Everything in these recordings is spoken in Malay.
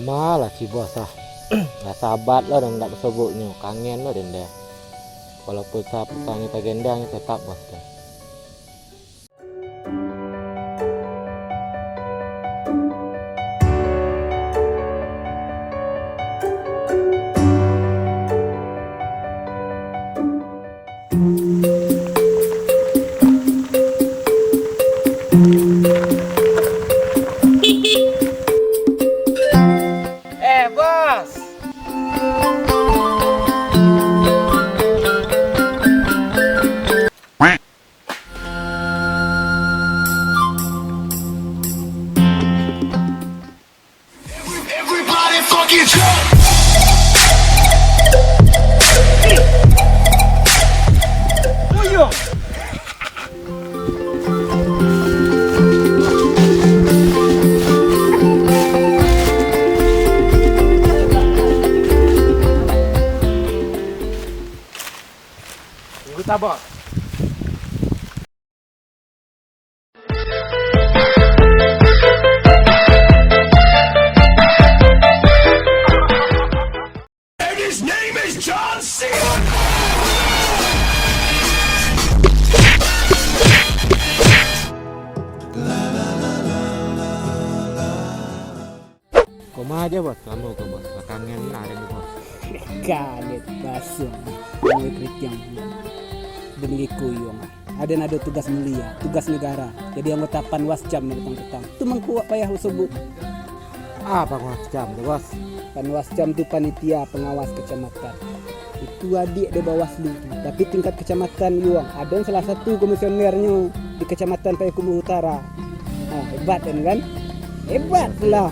Malah si bos ah. Nggak sabar lo dan nggak sebutnya, kangen lo dan deh. Walaupun saya pesannya tak gendang tetap bos deh. Bos. Everybody fucking jump! Uyuh. Tunggu tak bos. And his name is John Cena! Koma aja bos, kamu ke bos. Kangen lah ada nih bos. Kaget basah mau kerja demi kuyung ada tugas mulia, tugas negara, jadi anggota Panwascam nih petang-petang itu mengkuat payah usubuk. Apa macam tuh bos? Panwascam itu panitia pengawas kecamatan, itu adik di Bawaslu tapi tingkat kecamatan yuang ada yang salah satu komisionernya di kecamatan Payakumbuh Utara. Nah, hebat kan hebat lah.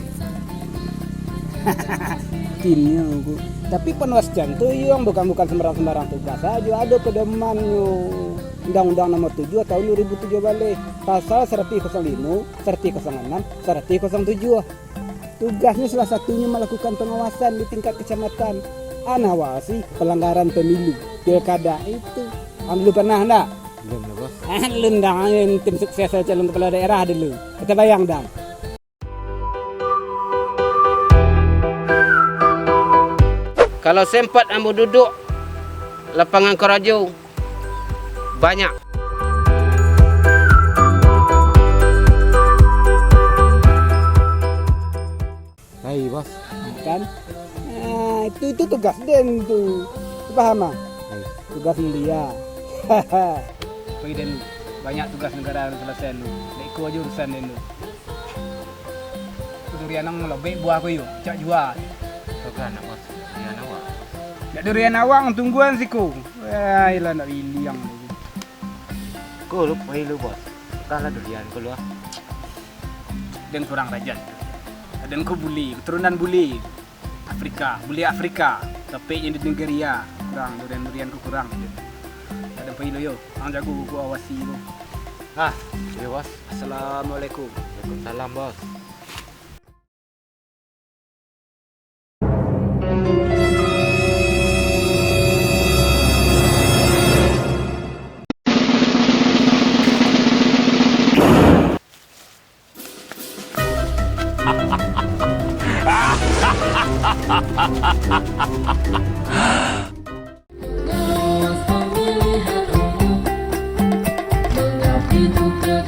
Timnya bu. Tapi Panwascam tuh yang bukan sembarang tugas aja, ada pedomannya. Undang-Undang Nomor 7 tahun 2007 balik pasal 105, 106, 107. Tugasnya salah satunya melakukan pengawasan di tingkat kecamatan, anawasi pelanggaran pemilu, pilkada itu. Lu pernah enggak? Belum lah bos. Lu ndang tim sukses calon kepala daerah dulu. Kita bayang dong. Kalau sempat ambo duduk lapangan kerajo banyak. Hai bos. Kan? Nah, itu tugas Den tuh. Paham ah? Hai. Tugas mulia. Pergi Den lu. Banyak tugas negara yang selesai lu. Leko aja urusan Den lu. Durian nang lebih buah aku yuk. Cak jual. Kan bos. Ya nawa. Dak durian awang tungguan siku. Wah, ilah nak biliang. Ku lu pai lu bos. Kalah durian ku lu ah. Dan kurang rajin. Dan ku buli, keturunan buli. Buli Afrika. Tapi yang di Nigeria kurang durian ku kurang. Ada pai lu yo. Ang jago ku awasi lu. Ah, iya bos. Assalamualaikum. Waalaikumsalam bos. Pemilihan umum mengabdi untuk